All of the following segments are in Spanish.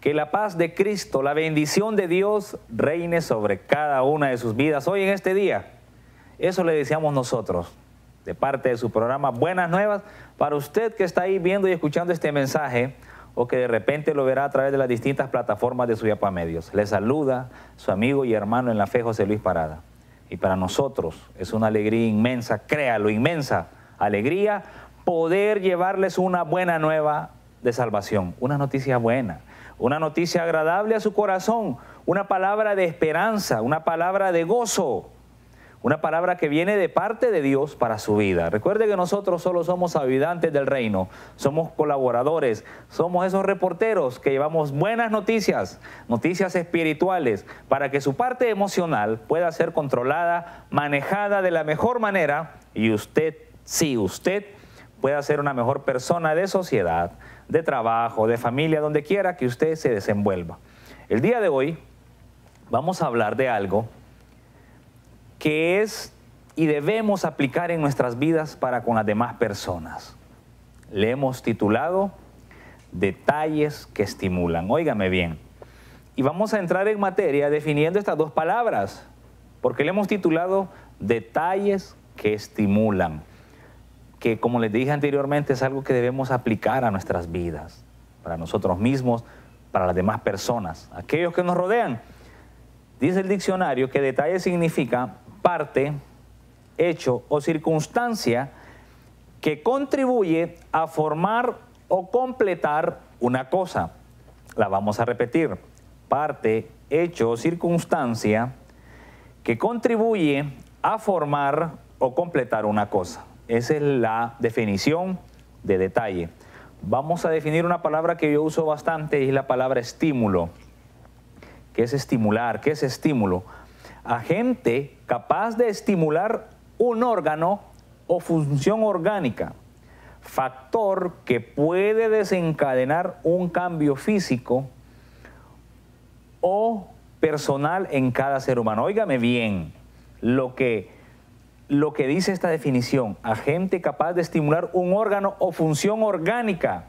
Que la paz de Cristo, la bendición de Dios reine sobre cada una de sus vidas hoy en este día. Eso le deseamos nosotros, de parte de su programa Buenas Nuevas, para usted que está ahí viendo y escuchando este mensaje, o que de repente lo verá a través de las distintas plataformas de Suyapa Medios. Le saluda su amigo y hermano en la fe, José Luis Parada. Y para nosotros es una alegría inmensa, créalo, inmensa alegría, poder llevarles una buena nueva de salvación, una noticia buena, una noticia agradable a su corazón, una palabra de esperanza, una palabra de gozo, una palabra que viene de parte de Dios para su vida. Recuerde que nosotros solo somos habitantes del reino, somos colaboradores, somos esos reporteros que llevamos buenas noticias, noticias espirituales, para que su parte emocional pueda ser controlada, manejada de la mejor manera, y usted, sí, usted pueda ser una mejor persona de sociedad, de trabajo, de familia, donde quiera que usted se desenvuelva. El día de hoy vamos a hablar de algo que es y debemos aplicar en nuestras vidas para con las demás personas. Le hemos titulado Detalles que estimulan. Óigame bien. Y vamos a entrar en materia definiendo estas dos palabras, porque le hemos titulado Detalles que estimulan, que, como les dije anteriormente, es algo que debemos aplicar a nuestras vidas, para nosotros mismos, para las demás personas, aquellos que nos rodean. Dice el diccionario que detalle significa parte, hecho o circunstancia que contribuye a formar o completar una cosa. La vamos a repetir. Parte, hecho o circunstancia que contribuye a formar o completar una cosa. Esa es la definición de detalle. Vamos a definir una palabra que yo uso bastante y es la palabra estímulo. ¿Qué es estimular? ¿Qué es estímulo? Agente capaz de estimular un órgano o función orgánica. Factor que puede desencadenar un cambio físico o personal en cada ser humano. Óigame bien, lo que dice esta definición: agente capaz de estimular un órgano o función orgánica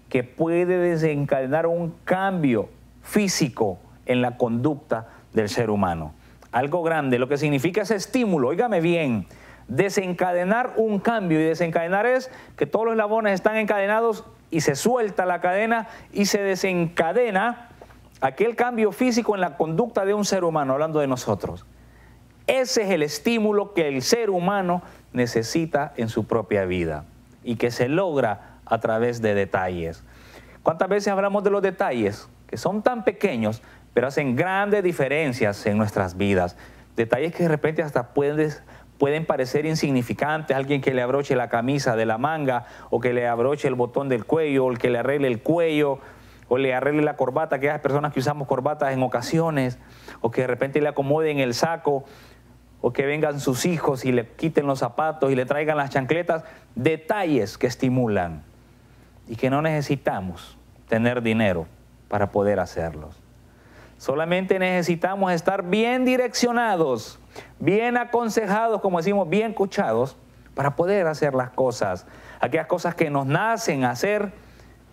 que puede desencadenar un cambio físico en la conducta del ser humano. Algo grande, lo que significa ese estímulo, óigame bien, desencadenar un cambio, y desencadenar es que todos los eslabones están encadenados y se suelta la cadena y se desencadena aquel cambio físico en la conducta de un ser humano, hablando de nosotros. Ese es el estímulo que el ser humano necesita en su propia vida y que se logra a través de detalles. ¿Cuántas veces hablamos de los detalles que son tan pequeños, pero hacen grandes diferencias en nuestras vidas? Detalles que de repente hasta pueden parecer insignificantes. Alguien que le abroche la camisa de la manga, o que le abroche el botón del cuello, o el que le arregle el cuello, o le arregle la corbata, aquellas personas que usamos corbatas en ocasiones, o que de repente le acomoden el saco, o que vengan sus hijos y le quiten los zapatos y le traigan las chancletas. Detalles que estimulan y que no necesitamos tener dinero para poder hacerlos. Solamente necesitamos estar bien direccionados, bien aconsejados, como decimos, bien coachados, para poder hacer las cosas, aquellas cosas que nos nacen hacer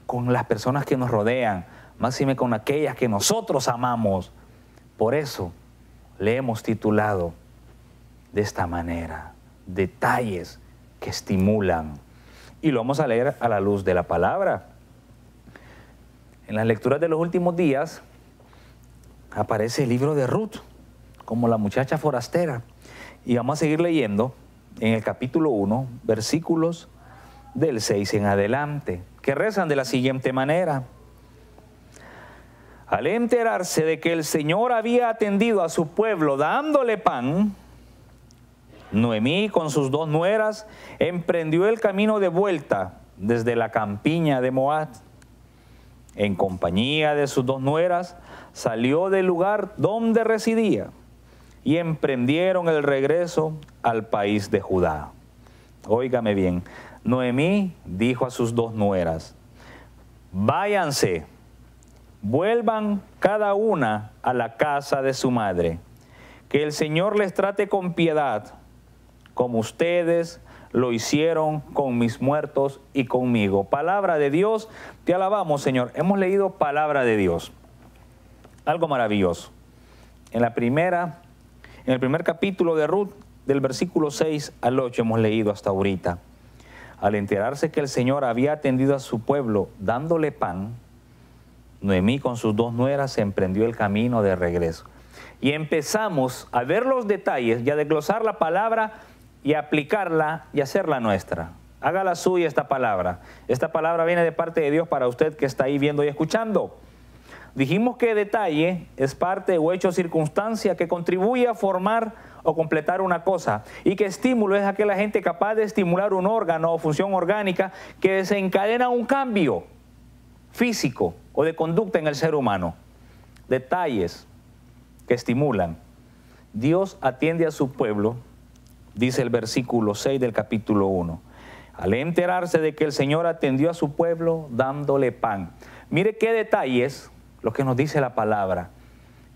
con las personas que nos rodean, máxime con aquellas que nosotros amamos. Por eso le hemos titulado de esta manera: Detalles que estimulan. Y lo vamos a leer a la luz de la palabra. En las lecturas de los últimos días aparece el libro de Ruth, como la muchacha forastera. Y vamos a seguir leyendo en el capítulo 1, versículos del 6 en adelante, que rezan de la siguiente manera: al enterarse de que el Señor había atendido a su pueblo dándole pan, Noemí con sus dos nueras emprendió el camino de vuelta desde la campiña de Moab. En compañía de sus dos nueras salió del lugar donde residía y emprendieron el regreso al país de Judá. Óigame bien, Noemí dijo a sus dos nueras: váyanse, vuelvan cada una a la casa de su madre, que el Señor les trate con piedad, como ustedes lo hicieron con mis muertos y conmigo. Palabra de Dios, te alabamos, Señor. Hemos leído palabra de Dios. algo maravilloso. En el primer capítulo de Ruth, del versículo 6 al 8 hemos leído hasta ahorita. Al enterarse que el Señor había atendido a su pueblo dándole pan, Noemí con sus 2 nueras emprendió el camino de regreso. Y empezamos a ver los detalles y a desglosar la palabra y a aplicarla y hacerla nuestra. Hágala suya esta palabra. Esta palabra viene de parte de Dios para usted que está ahí viendo y escuchando. Dijimos que detalle es parte o hecho o circunstancia que contribuye a formar o completar una cosa, y que estímulo es aquel agente capaz de estimular un órgano o función orgánica que desencadena un cambio físico o de conducta en el ser humano. Detalles que estimulan. Dios atiende a su pueblo, dice el versículo 6 del capítulo 1. Al enterarse de que el Señor atendió a su pueblo dándole pan. Mire qué detalles lo que nos dice la palabra.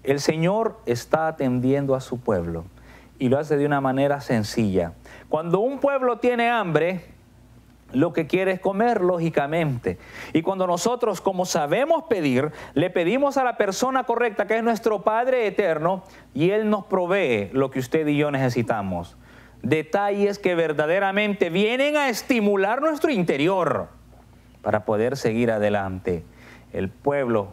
El Señor está atendiendo a su pueblo y lo hace de una manera sencilla. Cuando un pueblo tiene hambre, lo que quiere es comer, lógicamente. Y cuando nosotros, como sabemos pedir, le pedimos a la persona correcta, que es nuestro Padre eterno, y Él nos provee lo que usted y yo necesitamos. Detalles que verdaderamente vienen a estimular nuestro interior para poder seguir adelante. El pueblo,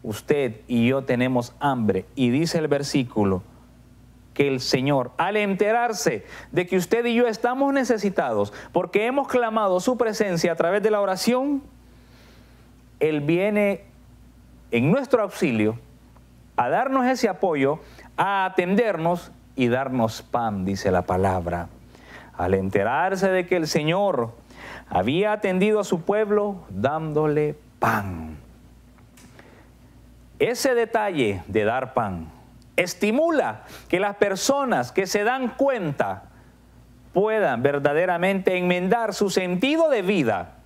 usted y yo tenemos hambre, y dice el versículo que el Señor, al enterarse de que usted y yo estamos necesitados porque hemos clamado su presencia a través de la oración, Él viene en nuestro auxilio a darnos ese apoyo, a atendernos y darnos pan, dice la palabra. Al enterarse de que el Señor había atendido a su pueblo dándole pan. Ese detalle de dar pan estimula que las personas que se dan cuenta puedan verdaderamente enmendar su sentido de vida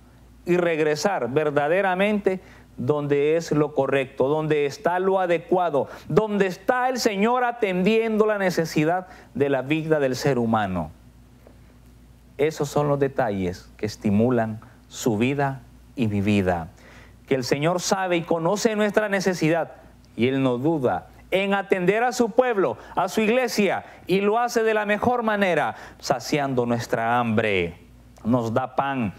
y regresar verdaderamente donde es lo correcto, donde está lo adecuado, donde está el Señor atendiendo la necesidad de la vida del ser humano. Esos son los detalles que estimulan su vida y mi vida. Que el Señor sabe y conoce nuestra necesidad y Él no duda en atender a su pueblo, a su iglesia, y lo hace de la mejor manera, saciando nuestra hambre. Nos da pan,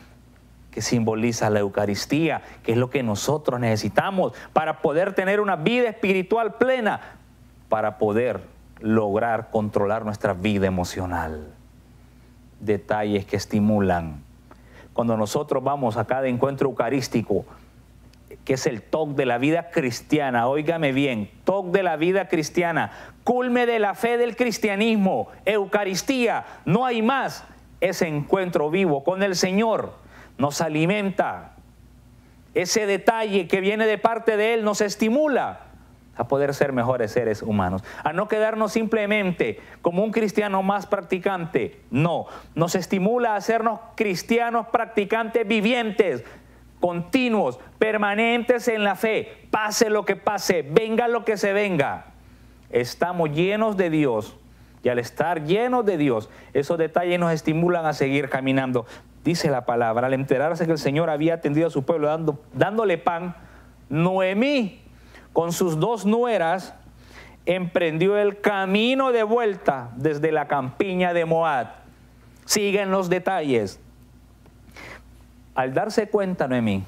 que simboliza la Eucaristía, que es lo que nosotros necesitamos para poder tener una vida espiritual plena, para poder lograr controlar nuestra vida emocional. Detalles que estimulan. Cuando nosotros vamos a cada encuentro eucarístico, que es el toque de la vida cristiana, óigame bien, toque de la vida cristiana, culme de la fe del cristianismo, Eucaristía, no hay más. Ese encuentro vivo con el Señor nos alimenta. Ese detalle que viene de parte de Él nos estimula a poder ser mejores seres humanos, a no quedarnos simplemente como un cristiano más practicante. No, nos estimula a hacernos cristianos practicantes vivientes, continuos, permanentes en la fe, pase lo que pase, venga lo que se venga. Estamos llenos de Dios, y al estar llenos de Dios, esos detalles nos estimulan a seguir caminando. Dice la palabra, al enterarse que el Señor había atendido a su pueblo dándole pan, Noemí, con sus 2 nueras, emprendió el camino de vuelta desde la campiña de Moab. Siguen los detalles. Al darse cuenta Noemí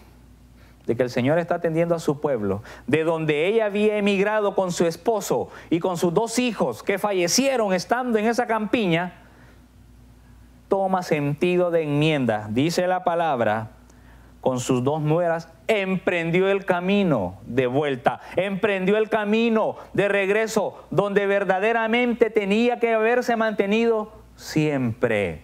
de que el Señor está atendiendo a su pueblo, de donde ella había emigrado con su esposo y con sus 2 hijos que fallecieron estando en esa campiña, toma sentido de enmienda. Dice la palabra, con sus 2 nueras, emprendió el camino de vuelta, emprendió el camino de regreso, donde verdaderamente tenía que haberse mantenido siempre.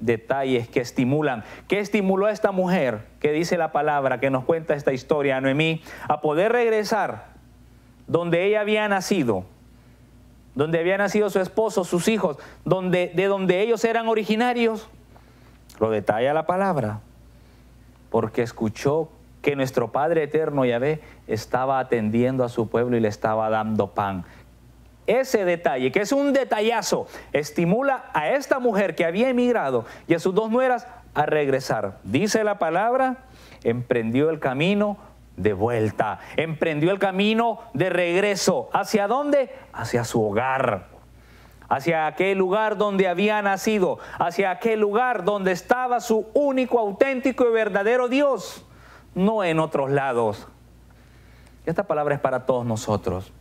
Detalles que estimulan. ¿Qué estimuló a esta mujer que dice la palabra, que nos cuenta esta historia, a Noemí, a poder regresar donde ella había nacido, donde había nacido su esposo, sus hijos, de donde ellos eran originarios? Lo detalla la palabra, porque escuchó que nuestro Padre eterno, Yahvé, estaba atendiendo a su pueblo y le estaba dando pan. Ese detalle, que es un detallazo, estimula a esta mujer que había emigrado y a sus 2 nueras a regresar. Dice la palabra, emprendió el camino de vuelta. Emprendió el camino de regreso. ¿Hacia dónde? Hacia su hogar. Hacia aquel lugar donde había nacido. Hacia aquel lugar donde estaba su único, auténtico y verdadero Dios. No en otros lados. Esta palabra es para todos nosotros.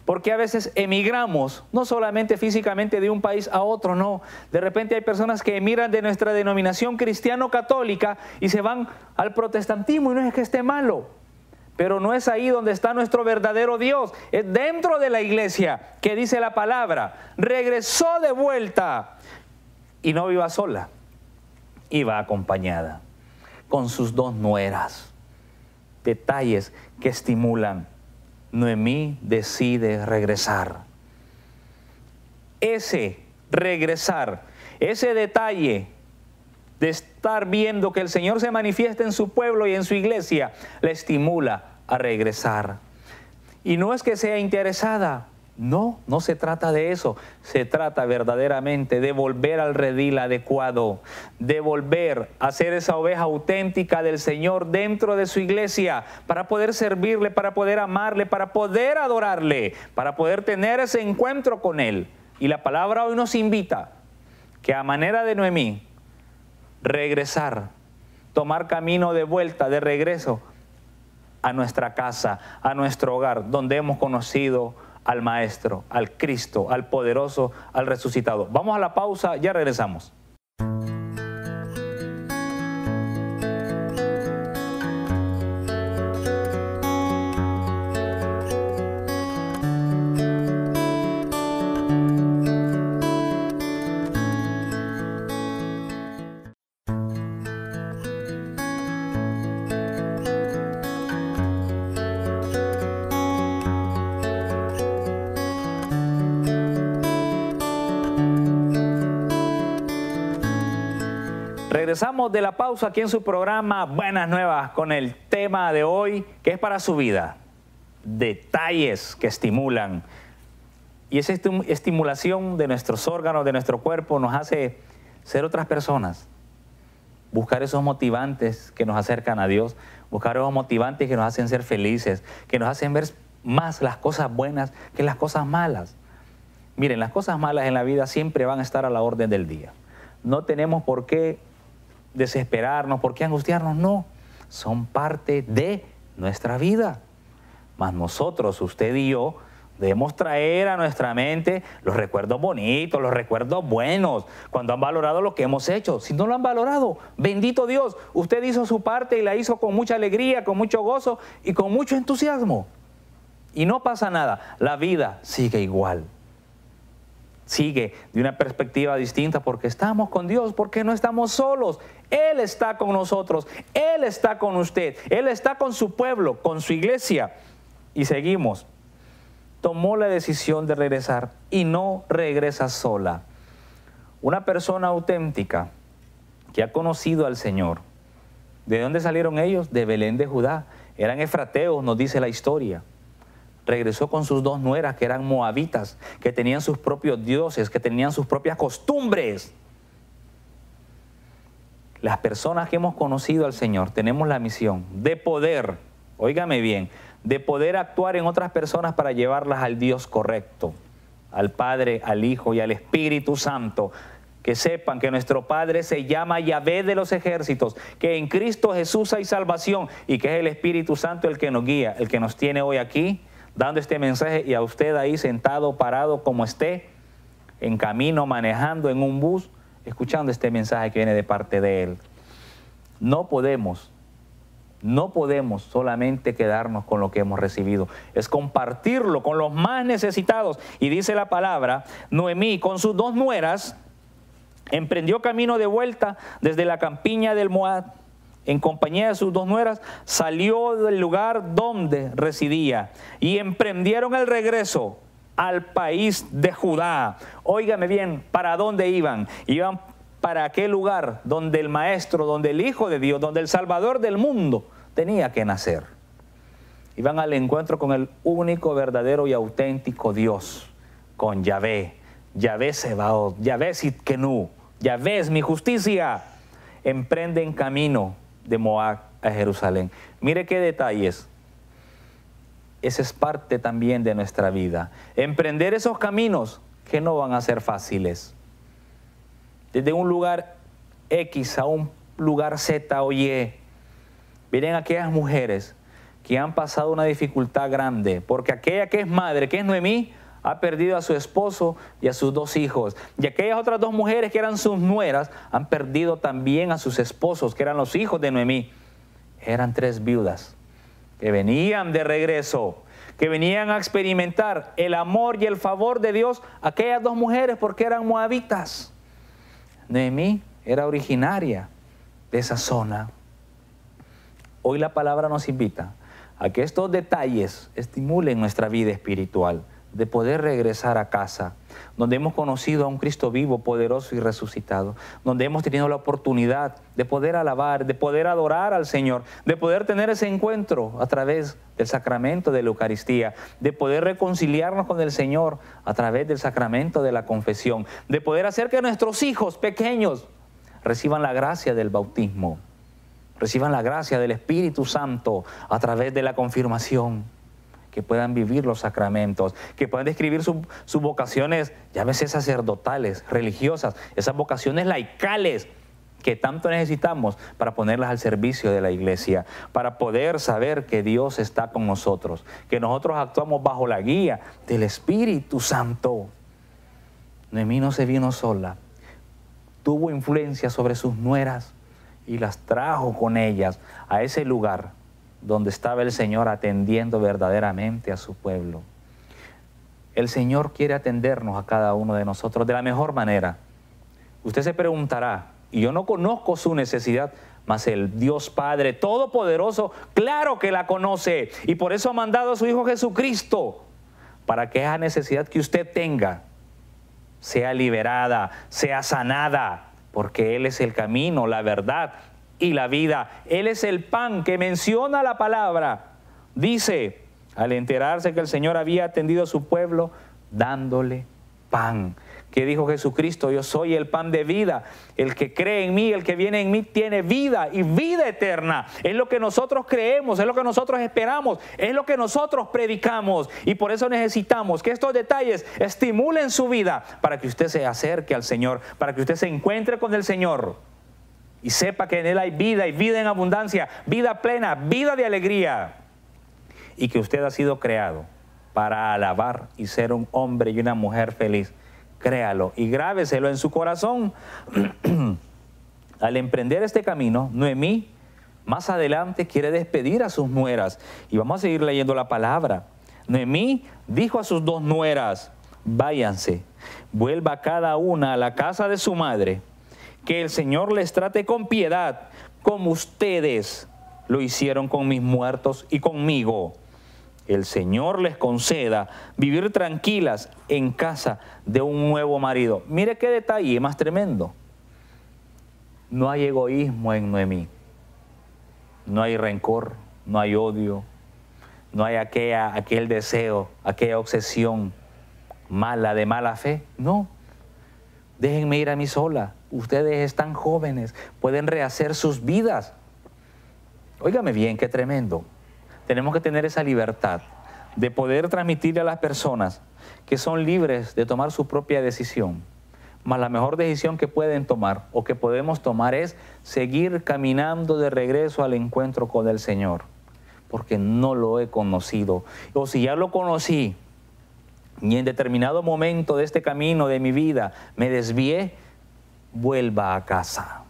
Porque a veces emigramos, no solamente físicamente de un país a otro, no. De repente hay personas que emigran de nuestra denominación cristiano-católica y se van al protestantismo, y no es que esté malo. Pero no es ahí donde está nuestro verdadero Dios. Es dentro de la iglesia, que dice la palabra. Regresó de vuelta y no iba sola, iba acompañada con sus 2 nueras. Detalles que estimulan. Noemí decide regresar. Ese regresar, ese detalle de estar viendo que el Señor se manifiesta en su pueblo y en su iglesia, le estimula a regresar. Y no es que sea interesada, no, no se trata de eso. Se trata verdaderamente de volver al redil adecuado, de volver a ser esa oveja auténtica del Señor dentro de su iglesia, para poder servirle, para poder amarle, para poder adorarle, para poder tener ese encuentro con Él. Y la palabra hoy nos invita que a manera de Noemí, regresar, tomar camino de vuelta, de regreso a nuestra casa, a nuestro hogar, donde hemos conocido al Maestro, al Cristo, al poderoso, al resucitado. Vamos a la pausa, ya regresamos. Regresamos de la pausa aquí en su programa Buenas Nuevas con el tema de hoy que es para su vida. Detalles que estimulan. Y esa estimulación de nuestros órganos, de nuestro cuerpo, nos hace ser otras personas. Buscar esos motivantes que nos acercan a Dios. Buscar esos motivantes que nos hacen ser felices. Que nos hacen ver más las cosas buenas que las cosas malas. Miren, las cosas malas en la vida siempre van a estar a la orden del día. No tenemos por qué desesperarnos, por qué angustiarnos, no. Son parte de nuestra vida. Mas nosotros, usted y yo, debemos traer a nuestra mente los recuerdos bonitos, los recuerdos buenos, cuando han valorado lo que hemos hecho. Si no lo han valorado, bendito Dios, usted hizo su parte y la hizo con mucha alegría, con mucho gozo y con mucho entusiasmo. Y no pasa nada, la vida sigue igual. Sigue de una perspectiva distinta porque estamos con Dios, porque no estamos solos. Él está con nosotros, Él está con usted, Él está con su pueblo, con su iglesia. Y seguimos. Tomó la decisión de regresar y no regresa sola. Una persona auténtica que ha conocido al Señor. ¿De dónde salieron ellos? De Belén de Judá. Eran efrateos, nos dice la historia. Regresó con sus 2 nueras que eran moabitas, que tenían sus propios dioses, que tenían sus propias costumbres. Las personas que hemos conocido al Señor tenemos la misión de poder, óigame bien, de poder actuar en otras personas para llevarlas al Dios correcto, al Padre, al Hijo y al Espíritu Santo. Que sepan que nuestro Padre se llama Yahvé de los ejércitos, que en Cristo Jesús hay salvación y que es el Espíritu Santo el que nos guía, el que nos tiene hoy aquí, dando este mensaje, y a usted ahí sentado, parado, como esté, en camino, manejando en un bus, escuchando este mensaje que viene de parte de Él. No podemos solamente quedarnos con lo que hemos recibido, es compartirlo con los más necesitados. Y dice la palabra, Noemí con sus 2 nueras emprendió camino de vuelta desde la campiña del Moab. En compañía de sus 2 nueras, salió del lugar donde residía y emprendieron el regreso al país de Judá. Óigame bien, ¿para dónde iban? Iban para aquel lugar donde el Maestro, donde el Hijo de Dios, donde el Salvador del mundo tenía que nacer. Iban al encuentro con el único, verdadero y auténtico Dios, con Yahvé. Yahvé Sebaot, Yahvé Sidkenu, Yahvé es mi justicia. Emprenden camino de Moab a Jerusalén. Mire qué detalles esa es parte también de nuestra vida. Emprender esos caminos que no van a ser fáciles. Desde un lugar X a un lugar Z o Y, vienen aquellas mujeres que han pasado una dificultad grande, porque aquella que es madre, que es Noemí, ha perdido a su esposo y a sus 2 hijos. Y aquellas otras 2 mujeres que eran sus nueras, han perdido también a sus esposos, que eran los hijos de Noemí. Eran 3 viudas que venían de regreso, que venían a experimentar el amor y el favor de Dios, aquellas 2 mujeres, porque eran moabitas. Noemí era originaria de esa zona. Hoy la palabra nos invita a que estos detalles estimulen nuestra vida espiritual, de poder regresar a casa, donde hemos conocido a un Cristo vivo, poderoso y resucitado, donde hemos tenido la oportunidad de poder alabar, de poder adorar al Señor, de poder tener ese encuentro a través del sacramento de la Eucaristía, de poder reconciliarnos con el Señor a través del sacramento de la confesión, de poder hacer que nuestros hijos pequeños reciban la gracia del bautismo, reciban la gracia del Espíritu Santo a través de la confirmación, que puedan vivir los sacramentos, que puedan describir sus vocaciones, llámese sacerdotales, religiosas, esas vocaciones laicales que tanto necesitamos para ponerlas al servicio de la iglesia, para poder saber que Dios está con nosotros, que nosotros actuamos bajo la guía del Espíritu Santo. Noemí no se vino sola, tuvo influencia sobre sus nueras y las trajo con ellas a ese lugar donde estaba el Señor atendiendo verdaderamente a su pueblo. El Señor quiere atendernos a cada uno de nosotros de la mejor manera. Usted se preguntará, y yo no conozco su necesidad, mas el Dios Padre Todopoderoso, claro que la conoce, y por eso ha mandado a su Hijo Jesucristo, para que esa necesidad que usted tenga sea liberada, sea sanada, porque Él es el camino, la verdad y la vida. Él es el pan que menciona la palabra. Dice, al enterarse que el Señor había atendido a su pueblo, dándole pan. Que dijo Jesucristo, yo soy el pan de vida. El que cree en mí, el que viene en mí, tiene vida y vida eterna. Es lo que nosotros creemos, es lo que nosotros esperamos, es lo que nosotros predicamos. Y por eso necesitamos que estos detalles estimulen su vida para que usted se acerque al Señor, para que usted se encuentre con el Señor y sepa que en Él hay vida y vida en abundancia, vida plena, vida de alegría. Y que usted ha sido creado para alabar y ser un hombre y una mujer feliz. Créalo y grábeselo en su corazón. Al emprender este camino, Noemí más adelante quiere despedir a sus nueras. Y vamos a seguir leyendo la palabra. Noemí dijo a sus 2 nueras, váyanse, vuelva cada una a la casa de su madre, que el Señor les trate con piedad, como ustedes lo hicieron con mis muertos y conmigo. El Señor les conceda vivir tranquilas en casa de un nuevo marido. Mire qué detalle más tremendo. No hay egoísmo en Noemí. No hay rencor, no hay odio, no hay aquel deseo, aquella obsesión mala, de mala fe. No. Déjenme ir a mí sola. Ustedes están jóvenes, pueden rehacer sus vidas. Óigame bien, qué tremendo. Tenemos que tener esa libertad de poder transmitirle a las personas que son libres de tomar su propia decisión. Mas la mejor decisión que pueden tomar o que podemos tomar es seguir caminando de regreso al encuentro con el Señor, porque no lo he conocido. O si ya lo conocí y en determinado momento de este camino de mi vida me desvié, vuelva a casa.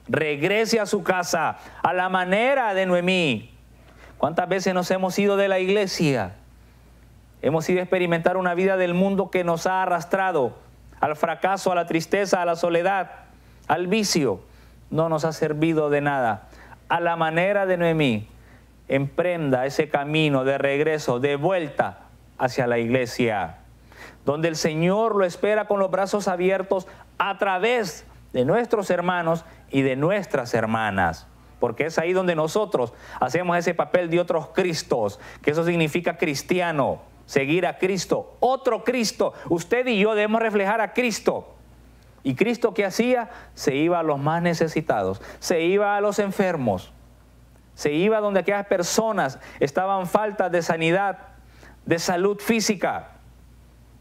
Regrese a su casa, a la manera de Noemí. ¿Cuántas veces nos hemos ido de la iglesia? Hemos ido a experimentar una vida del mundo que nos ha arrastrado al fracaso, a la tristeza, a la soledad, al vicio. No nos ha servido de nada. A la manera de Noemí, emprenda ese camino de regreso, de vuelta hacia la iglesia, donde el Señor lo espera con los brazos abiertos a través de nuestros hermanos y de nuestras hermanas. Porque es ahí donde nosotros hacemos ese papel de otros Cristos, que eso significa cristiano, seguir a Cristo, otro Cristo. Usted y yo debemos reflejar a Cristo. ¿Y Cristo qué hacía? Se iba a los más necesitados, se iba a los enfermos, Se iba donde aquellas personas estaban faltas de sanidad, de salud física.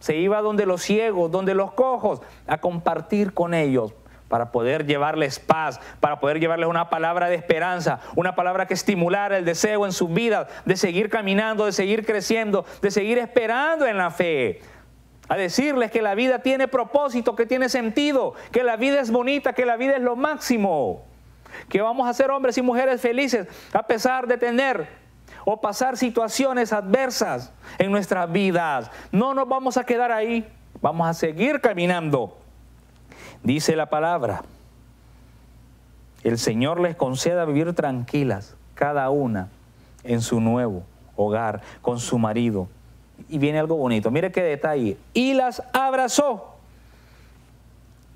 Se iba donde los ciegos, donde los cojos, a compartir con ellos para poder llevarles paz, para poder llevarles una palabra de esperanza, una palabra que estimulara el deseo en sus vidas de seguir caminando, de seguir creciendo, de seguir esperando en la fe. A decirles que la vida tiene propósito, que tiene sentido, que la vida es bonita, que la vida es lo máximo, que vamos a ser hombres y mujeres felices a pesar de tener o pasar situaciones adversas en nuestras vidas. No nos vamos a quedar ahí, vamos a seguir caminando. Dice la palabra, el Señor les conceda vivir tranquilas, cada una en su nuevo hogar, con su marido. Y viene algo bonito, mire qué detalle. Y las abrazó.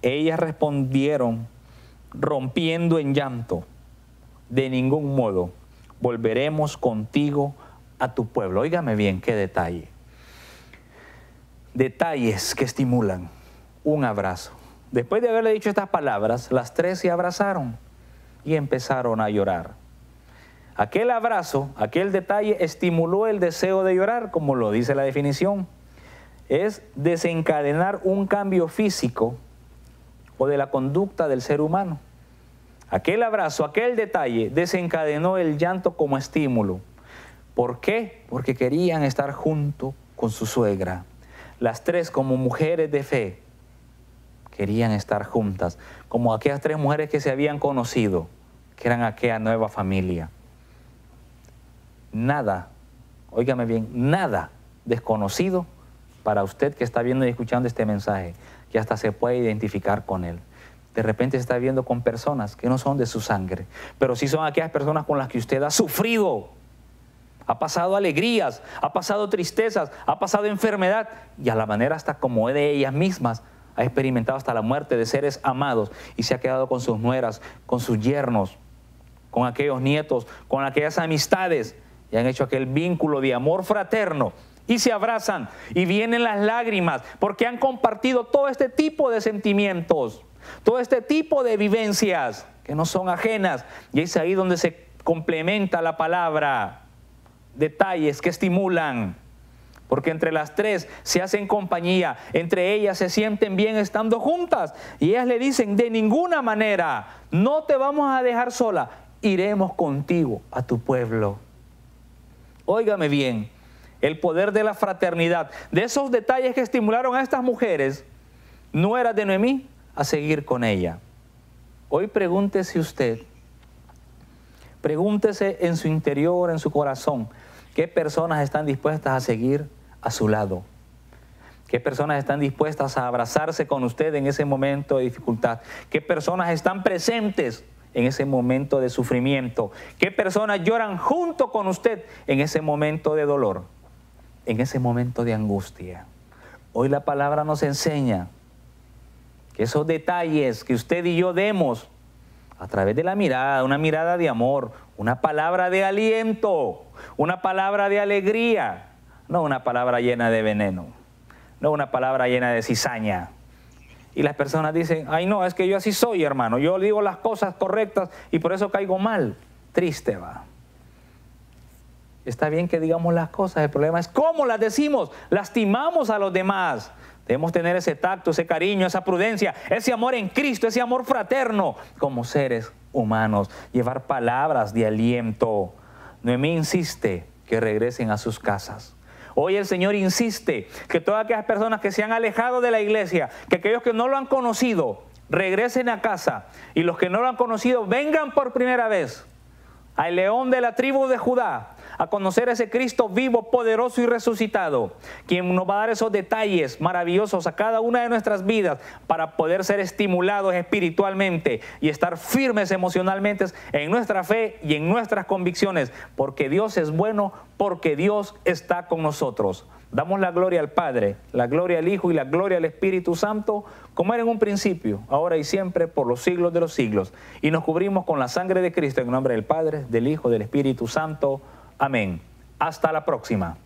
Ellas respondieron, rompiendo en llanto, de ningún modo volveremos contigo a tu pueblo. Óigame bien, qué detalle. Detalles que estimulan un abrazo. Después de haberle dicho estas palabras, las tres se abrazaron y empezaron a llorar. Aquel abrazo, aquel detalle estimuló el deseo de llorar, como lo dice la definición. Es desencadenar un cambio físico o de la conducta del ser humano. Aquel abrazo, aquel detalle desencadenó el llanto como estímulo. ¿Por qué? Porque querían estar junto con su suegra. Las tres, como mujeres de fe, querían estar juntas, como aquellas tres mujeres que se habían conocido, que eran aquella nueva familia. Nada, óigame bien, nada desconocido para usted que está viendo y escuchando este mensaje, que hasta se puede identificar con él. De repente se está viendo con personas que no son de su sangre, pero sí son aquellas personas con las que usted ha sufrido, ha pasado alegrías, ha pasado tristezas, ha pasado enfermedad, y a la manera hasta como de ellas mismas ha experimentado hasta la muerte de seres amados, y se ha quedado con sus nueras, con sus yernos, con aquellos nietos, con aquellas amistades, y han hecho aquel vínculo de amor fraterno, y se abrazan, y vienen las lágrimas, porque han compartido todo este tipo de sentimientos, todo este tipo de vivencias que no son ajenas, y es ahí donde se complementa la palabra, detalles que estimulan, porque entre las tres se hacen compañía, entre ellas se sienten bien estando juntas, y ellas le dicen, de ninguna manera, no te vamos a dejar sola, iremos contigo a tu pueblo. Óigame bien, el poder de la fraternidad, de esos detalles que estimularon a estas mujeres, no era de Noemí a seguir con ella. Hoy pregúntese usted, pregúntese en su interior, en su corazón, ¿qué personas están dispuestas a seguir a su lado? ¿Qué personas están dispuestas a abrazarse con usted en ese momento de dificultad? ¿Qué personas están presentes en ese momento de sufrimiento? ¿Qué personas lloran junto con usted en ese momento de dolor, en ese momento de angustia? Hoy la palabra nos enseña que esos detalles que usted y yo demos a través de la mirada, una mirada de amor, una palabra de aliento, una palabra de alegría, no una palabra llena de veneno, no una palabra llena de cizaña. Y las personas dicen, ay no, es que yo así soy, hermano, yo digo las cosas correctas y por eso caigo mal. Triste va. Está bien que digamos las cosas, el problema es cómo las decimos, lastimamos a los demás. Debemos tener ese tacto, ese cariño, esa prudencia, ese amor en Cristo, ese amor fraterno como seres humanos, llevar palabras de aliento. Noemí insiste que regresen a sus casas. Hoy el Señor insiste que todas aquellas personas que se han alejado de la iglesia, que aquellos que no lo han conocido, regresen a casa, y los que no lo han conocido vengan por primera vez al león de la tribu de Judá, a conocer a ese Cristo vivo, poderoso y resucitado, quien nos va a dar esos detalles maravillosos a cada una de nuestras vidas para poder ser estimulados espiritualmente y estar firmes emocionalmente en nuestra fe y en nuestras convicciones, porque Dios es bueno, porque Dios está con nosotros. Damos la gloria al Padre, la gloria al Hijo y la gloria al Espíritu Santo, como era en un principio, ahora y siempre, por los siglos de los siglos. Y nos cubrimos con la sangre de Cristo en nombre del Padre, del Hijo, del Espíritu Santo. Amén. Hasta la próxima.